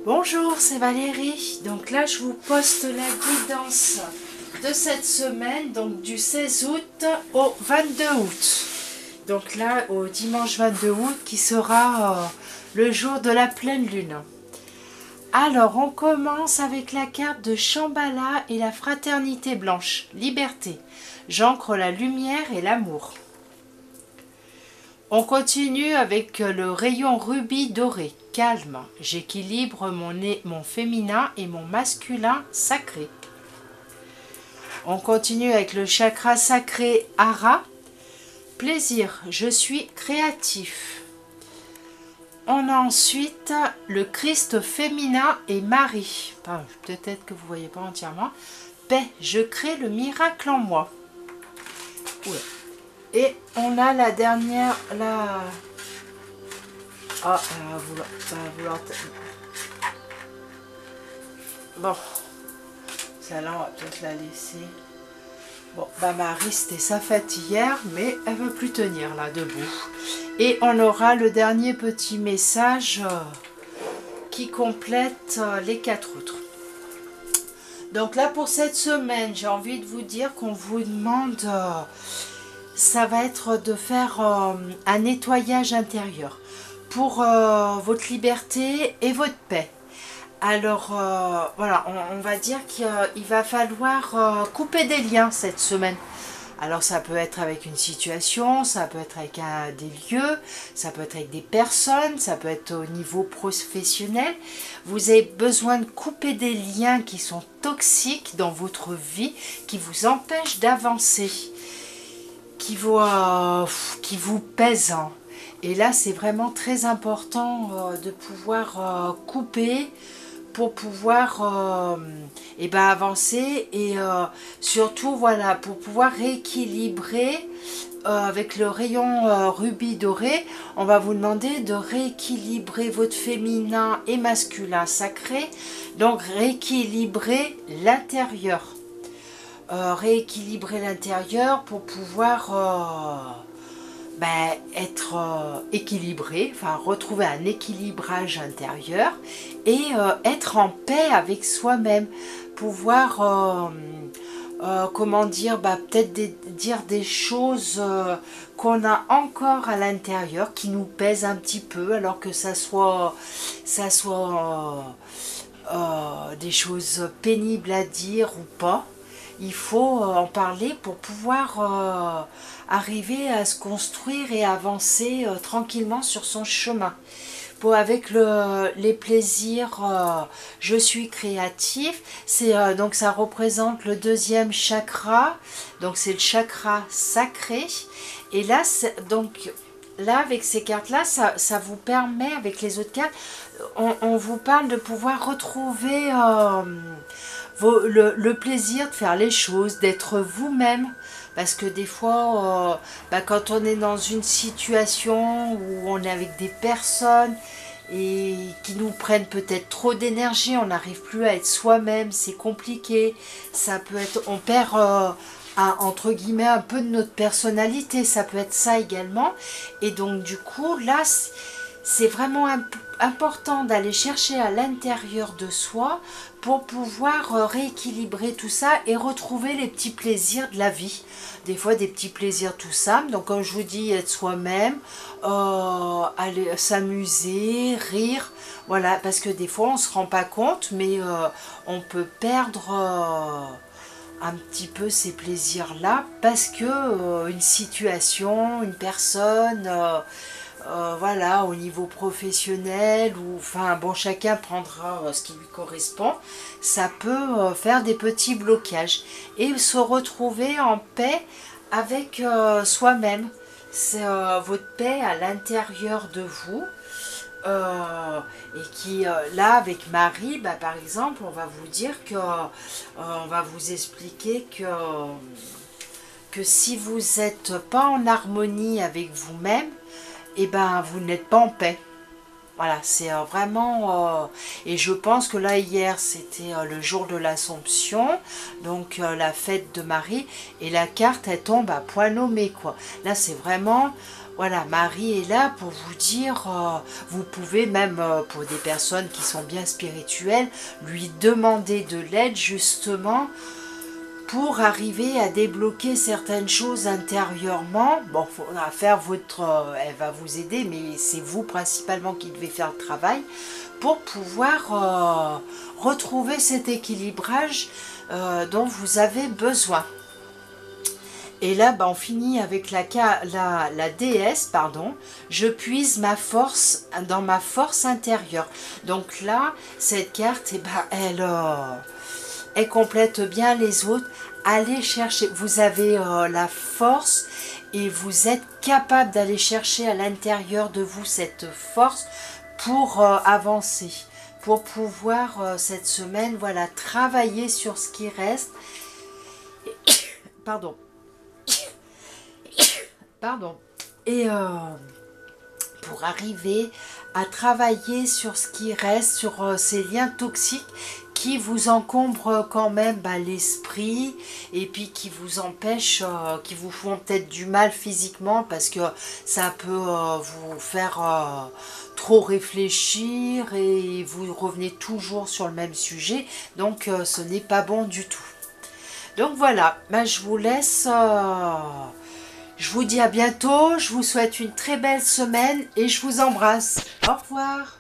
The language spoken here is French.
Bonjour, c'est Valérie. Donc là, je vous poste la guidance de cette semaine, donc du 16 août au 22 août. Donc là, au dimanche 22 août, qui sera le jour de la pleine lune. Alors, on commence avec la carte de Shambhala et la fraternité blanche, liberté. J'ancre la lumière et l'amour. On continue avec le rayon rubis doré, calme. J'équilibre mon féminin et mon masculin sacré. On continue avec le chakra sacré Hara, plaisir, je suis créatif. On a ensuite le Christ féminin et Marie. Enfin, peut-être que vous ne voyez pas entièrement. Paix, je crée le miracle en moi. Oula. Et on a la dernière, Bon, celle-là, on va peut-être la laisser. Bon, Marie, c'était sa fête hier, mais elle ne veut plus tenir là, debout. Et on aura le dernier petit message qui complète les 4 autres. Donc là, pour cette semaine, j'ai envie de vous dire qu'on vous demande... ça va être de faire un nettoyage intérieur pour votre liberté et votre paix. Alors voilà, on va dire qu'il va falloir couper des liens cette semaine. Alors ça peut être avec une situation, ça peut être avec des lieux, ça peut être avec des personnes, ça peut être au niveau professionnel. Vous avez besoin de couper des liens qui sont toxiques dans votre vie, qui vous empêchent d'avancer, qui vous pèse. Et là, c'est vraiment très important de pouvoir couper pour pouvoir avancer et surtout, voilà, pour pouvoir rééquilibrer avec le rayon rubis doré. On va vous demander de rééquilibrer votre féminin et masculin sacré, donc rééquilibrer l'intérieur. Rééquilibrer l'intérieur pour pouvoir être équilibré, enfin retrouver un équilibrage intérieur et être en paix avec soi-même, pouvoir comment dire, peut-être dire des choses qu'on a encore à l'intérieur qui nous pèsent un petit peu, alors que ça soit des choses pénibles à dire ou pas. Il faut en parler pour pouvoir arriver à se construire et avancer tranquillement sur son chemin. Avec les plaisirs, je suis créatif, donc ça représente le deuxième chakra, donc c'est le chakra sacré. Et là, donc là, avec ces cartes-là, ça vous permet, avec les autres cartes, on vous parle de pouvoir retrouver le plaisir de faire les choses, d'être vous-même. Parce que des fois, quand on est dans une situation où on est avec des personnes et qui nous prennent peut-être trop d'énergie, on n'arrive plus à être soi-même, c'est compliqué. Ça peut être, on perd entre guillemets un peu de notre personnalité, ça peut être ça également. Et donc du coup, là, c'est vraiment important d'aller chercher à l'intérieur de soi pour pouvoir rééquilibrer tout ça et retrouver les petits plaisirs de la vie. Des fois des petits plaisirs tout simples, donc comme je vous dis, être soi-même, aller s'amuser, rire, voilà, parce que des fois on ne se rend pas compte, mais on peut perdre un petit peu ces plaisirs-là parce que une situation, une personne... voilà, au niveau professionnel, ou enfin bon, chacun prendra ce qui lui correspond, ça peut faire des petits blocages et se retrouver en paix avec soi-même. C'est votre paix à l'intérieur de vous. Et qui là avec Marie, par exemple, on va vous dire que on va vous expliquer que si vous n'êtes pas en harmonie avec vous-même, et vous n'êtes pas en paix. Voilà, c'est vraiment... et je pense que là, hier, c'était le jour de l'Assomption, donc la fête de Marie, et la carte, elle tombe à point nommé, quoi. Là, c'est vraiment voilà, Marie est là pour vous dire, vous pouvez même, pour des personnes qui sont bien spirituelles, lui demander de l'aide justement pour arriver à débloquer certaines choses intérieurement. Bon, il faudra faire votre... elle va vous aider, mais c'est vous principalement qui devez faire le travail pour pouvoir retrouver cet équilibrage dont vous avez besoin. Et là, on finit avec la déesse, pardon. Je puise ma force dans ma force intérieure. Donc là, cette carte, elle complète bien les autres. Allez chercher, vous avez la force et vous êtes capable d'aller chercher à l'intérieur de vous cette force pour avancer, pour pouvoir cette semaine, voilà, travailler sur ce qui reste. Pardon. Pardon. Et pour arriver à travailler sur ce qui reste, sur ces liens toxiques qui vous encombrent quand même l'esprit et puis qui vous empêchent, qui vous font peut-être du mal physiquement parce que ça peut vous faire trop réfléchir et vous revenez toujours sur le même sujet. Donc ce n'est pas bon du tout. Donc voilà, je vous laisse... je vous dis à bientôt, je vous souhaite une très belle semaine et je vous embrasse. Au revoir.